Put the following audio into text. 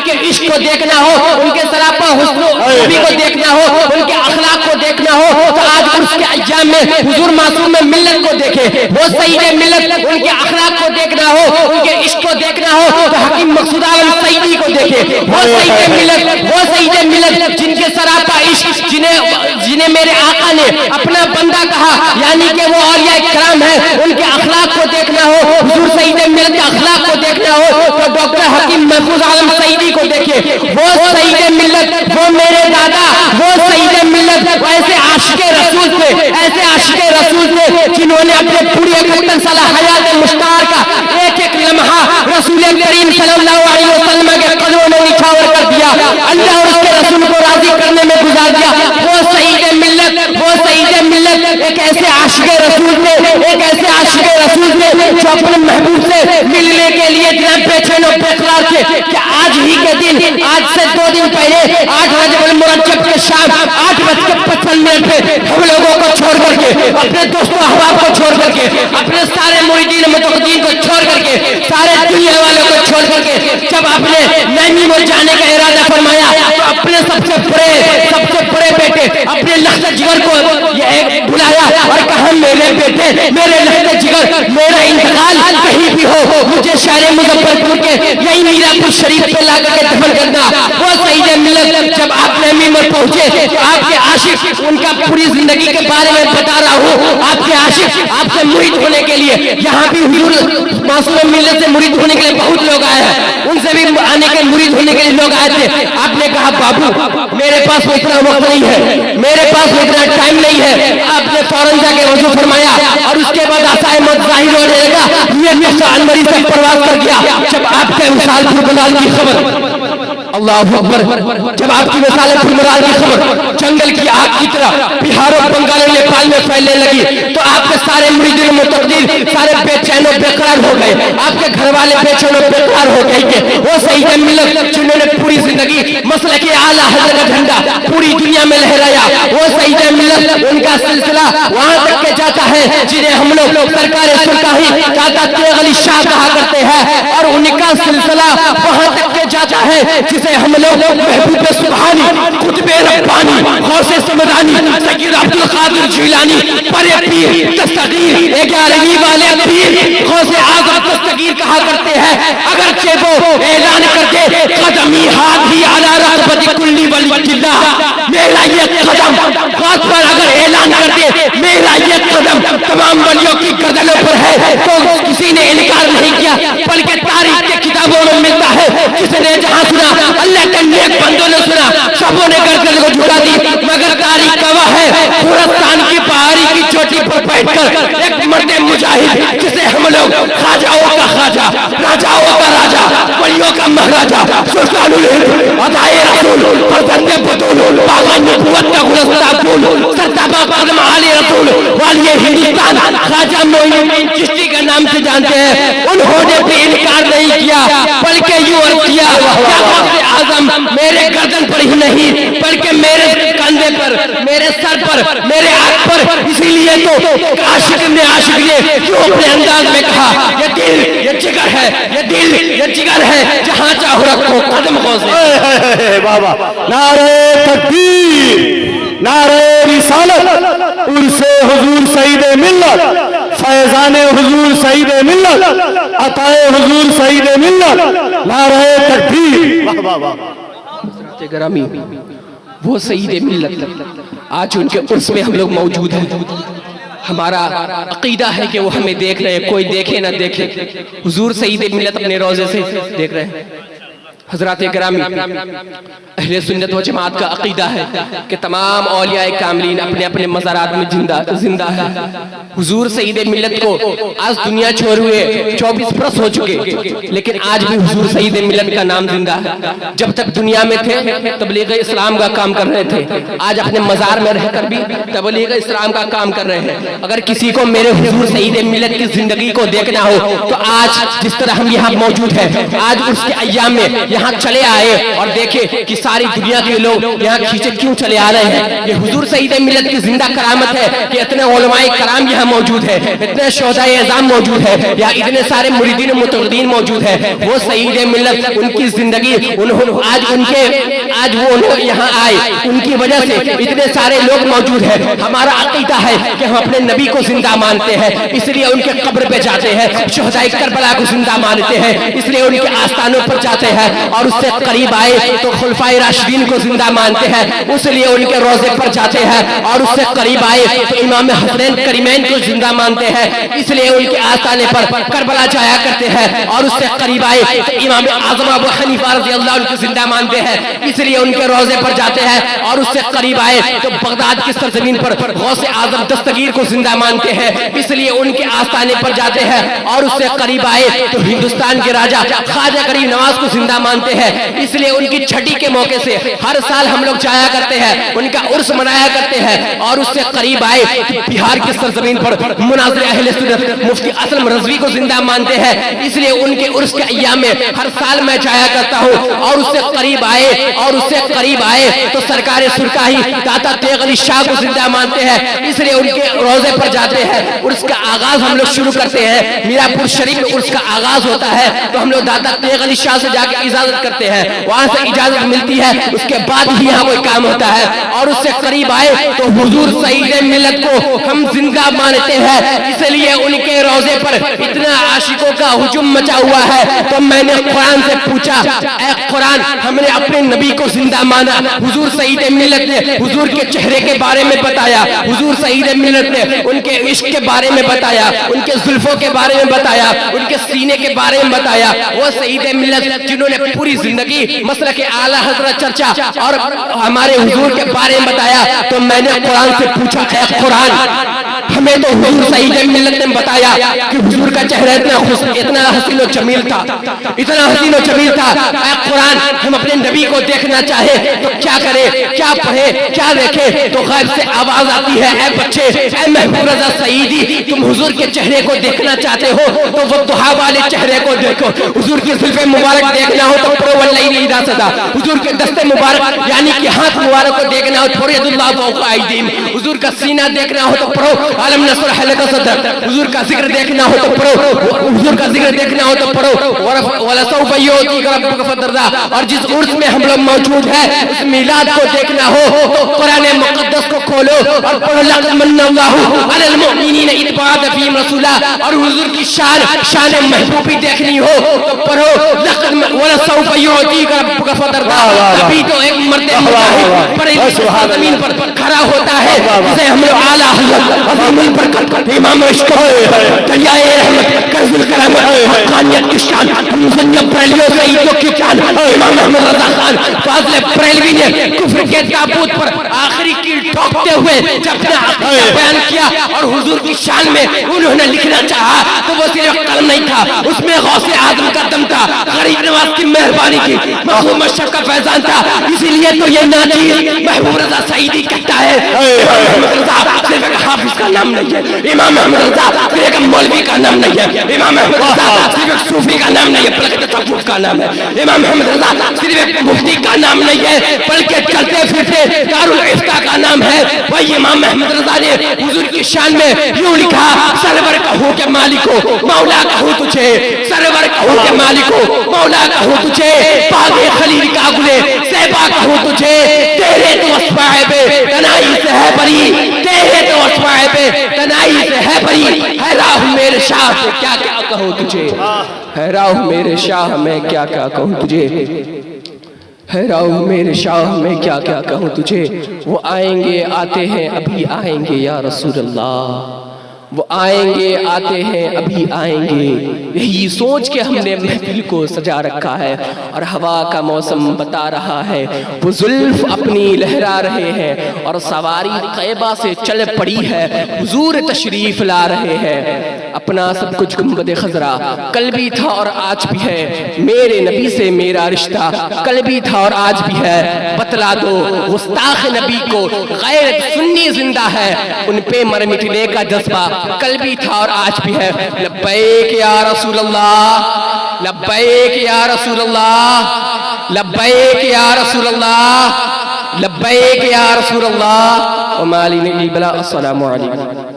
کے عشق کو دیکھنا ہو، ان کے سراپا حسن و خوبی کو دیکھنا ہو، ان کے اخلاق کو دیکھنا ہو، تو آج عرس کے ایام میں حضور معصوم ملت کو دیکھے، وہ سعید ملت، ان کے اخلاق کو دیکھنا ہو، ان کے عشق کو دیکھنا ہو تو حکیم مقصود عالم سعیدی کو دیکھے، وہ سعید ملت جن کے سراپا عشق، جنہیں میرے آقا نے اپنا بندہ کہا، یعنی کہ وہ اولیاء کرام ہیں، ان کے اخلاق کو دیکھنا ہو، حضور سعید ملت کے اخلاق کو دیکھنا ہو تو ڈاکٹر حکیم محفوظ عالم سعیدی کو دیکھے، وہ سعید ملت، وہ میرے دادا، وہ سعید ملت، ایسے عاشق رسول تھے جنہوں نے اپنے پوری 71 سالہ حیات مشترکہ ایک ایک لمحہ رسول کریم صلی اللہ علیہ وسلم کے قدموں میں نچھاور کر دیا، اللہ اور اس کے رسول کو راضی کرنے میں گزار دیا۔ وہ سعید ملت ایک ایسے عاشق رسول تھے جو اپنے محبوب سے ملنے کے لیے اتنا بے چین و بے قرار تھے کہ آج ہی کے دن، آج سے 2 دن پہلے 8 رجب المرجب کے شام 8:55 پہ ہم لوگوں کو چھوڑ کر کے، اپنے دوستوں احباب کو چھوڑ کر کے، اپنے سارے مریدین متقدین کو چھوڑ کر کے، سارے دنیا والوں کو چھوڑ کر کے جب آپ نے نینی مول جانے کا ارادہ فرمایا تو اپنے سب سے بڑے بیٹے اپنے لخت جگر کو بلایا اور کہا میرے بیٹے، میرے لخت جگر، میرا انتقال کہیں بھی ہو مجھے شہر مظفر پور کے یہی میرا پور شریف پہ لا کر کے دفن کرنا۔ وہ سعید ملت جب آپ نینی مول پہنچے تو آپ کے عاشق، ان کا پوری زندگی کے بارے میں بتا رہا ہوں، آپ کے عاشق آپ سے مرید ہونے کے لیے، یہاں بھی حضور معصوم ملت سے مرید ہونے کے لیے بہت لوگ آئے ہیں، ان سے بھی آنے کے مرید ہونے کے لیے لوگ آئے تھے۔ آپ نے کہا بابو میرے پاس اتنا وقت نہیں ہے، میرے پاس اتنا ٹائم نہیں ہے، آپ نے فوراً جا کے وضو فرمایا اور اس کے بعد آسائے موت ظاہر ہونے لگا، یہ قصہ انوری سے پرواز کر گیا۔ جب آپ کے وصال پھرملال کی خبر، اللہ اکبر، جب آپ کی وصال پھرملال کی خبر جنگل کی آگ کی طرح بہار اور بنگال اور نیپال میں پھیلنے لگی تو آپ کے سارے مریدین متقدین سارے بے چین و بے قرار ہو گئے، آپ کے گھر والے بے چین و بے قرار ہو گئے کہ وہ سعید ملت جنہوں نے پوری زندگی مسلک اعلیٰ حضرت کا جھنڈا پوری دنیا میں لہرایا، وہ سعید ملت، ان کا سلسلہ وہاں تک کے جاتا ہے جنہیں ہم لوگ سرکار سلطانی دادا تیغ علی شاہ کہا کرتے ہیں، اور ان کا سلسلہ وہاں تک کے جاتا ہے جسے ہم لوگ محبوب سبحانی، قطب ربانی، غوث سمدانی، سید عبدالقادر جیلانی، پرے پیر، دستگیر، 11ویں والے پیر، غوث اعظم دستگیر کہا کرتے ہیں۔ اگرچہ وہ اعلان کر دے قدمی ہاتھی علی رغبت کلی ولی اللہ، میرا یہ قدم غوث پر اگر اعلان کر دے میرا یہ قدم تمام ولیوں کی گردنوں پر ہے تو کسی نے انکار نہیں کیا، بلکہ تاریخ کے کتابوں میں ملتا ہے کس نے جہاں سنا اللہ کے نیک بندوں نے سنا، سبوں نے گردن کو جھکا دی، مگر تاریخ گواہ ہے خراسان کی پہاڑی کی چوٹی پر بیٹھ کر ایک مرد مجاہد جسے ہم لوگ خواجہوں کا خواجہ، راجاؤں کا راجہ، ولیوں کا مہاراجا، سلطان الہند، عطائے رسول، فرزند بطول، باغ نبوت کا گلستہ پھول، سرتابہ قدم عالی رسول، والی ہندوستان خواجہ معین الدین چشتی کا نام سے جانتے ہیں، انہوں نے بھی انکار نہیں کیا بلکہ یوں عرض کیا کیا غوث اعظم میرے گردن پر ہی نہیں بلکہ میرے کندھے پر، میرے سر پر، میرے آنکھ پر، اسی لیے تو عاشق نے جو اپنے انداز میں کہا یہ دل یہ جگر ہے، یہ دل یہ جگر ہے، جہاں چاہو رکھو قدم غوث۔ بابا نعرہ تکبیر، نعرہ رسالت، عرس حضور سعید ملت، فیضان حضور سعید ملت، عطائے حضور سعید ملت، نعرہ تکبیر۔ گرامی وہ سعید ملت آج ان کے عرس میں ہم لوگ موجود ہیں، ہمارا عقیدہ ہے کہ وہ ہمیں دیکھ رہے ہیں، کوئی دیکھے نہ دیکھے، حضور سعید ملت اپنے روضے سے دیکھ رہے ہیں۔ حضرات گرامی اہل سنت و جماعت کا عقیدہ ہے کہ تمام اولیاء کاملین اپنے اپنے مزارات میں زندہ ہے۔ حضور سعید ملت کو آج دنیا چھوڑ ہوئے 24 برس ہو چکے لیکن آج بھی حضور سعید ملت کا نام زندہ ہے۔ جب تک دنیا میں تھے تبلیغ اسلام کا کام کر رہے تھے، آج اپنے مزار میں رہ کر بھی تبلیغ اسلام کا کام کر رہے ہیں۔ اگر کسی کو میرے حضور سعید ملت کی زندگی کو دیکھنا ہو تو آج جس طرح ہم یہاں موجود ہیں، آج اس کے ایام میں यहाँ चले आए और देखे कि सारी दुनिया के लोग यहाँ खींचे क्यों चले आ रहे हैं। ये हुजूर सईद मिल्लत की जिंदा करामत है कि इतने उलमाए कराम यहाँ मौजूद है, इतने शोहदाए एज़ाम मौजूद है, यहाँ इतने सारे मुरीदीन मुतक़द्दीन मौजूद है। वो सईद मिल्लत, उनकी जिंदगी, आज वो यहाँ आए, उनकी वजह से इतने सारे लोग मौजूद है। हमारा अकीदा है कि हम अपने नबी को जिंदा मानते हैं, इसलिए उनके कब्र पे जाते हैं। शोहदाए करबला को जिंदा मानते हैं, इसलिए उनके आस्थानों पर जाते हैं। और उससे करीब आए तो खुलफाए राशिदीन को जिंदा मानते हैं, इसलिए उनके रोजे पर जाते हैं। और उससे करीब आए तो इमाम हसनैन करीमैन को जिंदा मानते हैं, इसलिए उनके आस्थाने पर करबला जाया करते हैं। और उससे करीब आए तो इमाम आज़म अबू हनीफा रज़ियल्लाहु अन्हु को जिंदा मानते हैं, इसलिए उनके रोजे पर जाते हैं। और उससे करीब आए तो बगदाद की सरजमीन पर गौसे आज़म दस्तगीर को जिंदा मानते हैं, इसलिए उनके आस्थाने पर जाते हैं। और उससे करीब आए तो हिंदुस्तान के राजा ख्वाजा गरीब नवाज को जिंदा मानते हैं, इसलिए उनकी छठी के मौके से हर साल हम लोग जाया करते हैं, उनका उर्स मनाया करते हैं। और उससे करीब आए तो बिहार की सरजमीन पर मुनाज़िर अहले सुन्नत मुफ्ती असलम रज़वी को जिंदा मानते हैं, इसलिए उनके उर्स के अय्याम में हर साल मैं जाया करता हूँ। और उससे करीब आए तो सरकार सुरकाही दाता तेग अली शाह को जिंदा मानते हैं, इसलिए उनके रोजे पर जाते हैं। उर्स का आगाज हम लोग शुरू करते हैं, मीरापुर शरीफ में उर्स का आगाज होता है, तो हम लोग दाता तेग अली शाह से जाके इजाजत करते हैं, वहां से इजाजत मिलती है, उसके बाद ही यहाँ कोई काम होता है। और उससे करीब आए तो हुजूर सईद मिल्लत को हम जिंदा मानते हैं, इसलिए उनके रोजे पर इतना आशिकों का हुजूम मचा हुआ है। तो मैंने कुरान से पूछा, ऐ कुरान, हमने अपने नबी को जिंदा माना, हुजूर सईद मिल्लत ने हुजूर के चेहरे के बारे में बताया, हुजूर सईद मिल्लत ने उनके इश्क के बारे में बताया, उनके जुल्फों के बारे में बताया, उनके सीने के बारे में बताया। वो सईद मिल्लत जिन्होंने पूरी जिंदगी मसलक आला हज़रत चर्चा और हमारे हुजूर के बारे में बताया। तो मैंने कुरान से पूछा, ऐ कुरान, हमें तो हुजूर सईद मिल्लत ने बताया कि हुजूर का चेहरा इतना हसीन और जमील था, इतना हसीन और जमील था। ऐ कुरान, हम अपने नबी को देखना चाहे तो क्या करे, क्या पढ़े, क्या देखे? तो गैब से आवाज आती है, ऐ बच्चे, ऐ महबूब रज़ा सईदी, तुम हुजूर के चेहरे को देखना चाहते हो तो वो दुहा वाले चेहरे को देखो। हुजूर की जुल्फ़े मुबारक देखना हो तो पढ़ो वल्लैली इज़ा सजा। हुजूर के दस्ते मुबारक यानी कि हाथ मुबारक को देखना हो तो पढ़ो यदुल्लाह फौक़ा अयदीहिम। हुजूर का सीना देखना हो तो पढ़ो अलम नशरह लका सदरक। हुजूर का जिक्र देखना हो तो पढ़ो, हुजूर का जिक्र देखना हो तो पढ़ो वला सौफ़ा युअतीका रब्बुका फतरदा। और जिस उर्स में हम लोग मौजूद है उस मिलाद को देखना हो तो कुरान मुक़द्दस को खोलो और पढ़ो लक़द मन्नल्लाहु अलल मुअमिनीना इज़ बअथ फ़ीहिम रसूला। और हुजूर की शान महबूबी देखनी हो तो पढ़ो लक़द वला सौफ़ा युअतीका रब्बुका फतरदा। अभी तो एक मर्द मुजाहिद पर ज़मीन पर खड़ा होता है, जिसे हम लोग आला हज़रत अज़ीमुल बरकत इमाम इश्क़ दरियाए रहमत कर्ज़ुल करम हक़ानियत की शान मुज़न्नब बरेलवी सईदों की जान इमाम अहमद रज़ा खान फ़ाज़िल बरेलवी ने कुफ्र के ताबूत पर आखिरी कील ठोकते हुए जब अपना अक़ीदा बयान किया और हुजूर की शान में उन्होंने लिखना चाहा तो वो सिर्फ कलम नहीं था, उसमें गौसे आज़म का दम था, गरीब नवाज की मेहरबानी थी, मखदूम अशरफ का फैज़ान था। इसीलिए तो ये नाचीज़ महबूब रज़ा सईदी कहता है इमाम अहमद रज़ा सिर्फ एक हाफिज का नाम नहीं है, इमाम अहमद रज़ा सिर्फ एक मौलवी का नाम नहीं है, इमाम अहमद रज़ा सिर्फ एक सूफी का नाम नहीं है बल्कि तसव्वुफ़ का नाम है। इमाम अहमद रज़ा सिर्फ एक मुफ्ती का नाम नहीं है बल्कि चलते फिरते दारुल इफ्ता का नाम है। वही इमाम अहमद रज़ा ने हुजूर की शान में यूं लिखा, सरवर कहूँ के मालिको मौला कहूँ तुझे, सरवर कहूँ के मालिको मौला कहूँ तुझे, बाग़े खलील का गुले ज़ेबा कहूँ तुझे, तेरे तो वस्फ़ाए पे तनाई से है बरी, तेरे तो वस्फ़ाए पे तनाई से है बरी, है राह मेरे शाह से क्या क्या कहूँ तुझे, है राह मेरे शाह मैं क्या क्या कहूँ तुझे, है राह मेरे शाह मैं क्या क्या कहूँ तुझे। वो आएंगे आते हैं अभी आएंगे या रसूल अल्लाह, वो आएंगे आते हैं अभी आएंगे। यही सोच के हमने महफिल को सजा रखा है और हवा का मौसम बता रहा है। वो जुल्फ अपनी लहरा रहे हैं और सवारी तैयबा से चल पड़ी है, हुजूर तशरीफ ला रहे हैं। अपना सब कुछ गुंबद खजरा कल भी था और आज भी है, मेरे नबी से मेरा रिश्ता कल भी था और आज भी है। बतला दो गुस्ताख नबी को गैरत सुन्नी जिंदा है, उन पे मर मिटने का जज्बा कल भी था और आज भी है। लब्बैक या रसूल अल्लाह, लब्बैक या रसूल अल्लाह, لبیک یا رسول اللہ، لبیک یا رسول اللہ، وما علینا الا البلاغ۔ السلام علیکم۔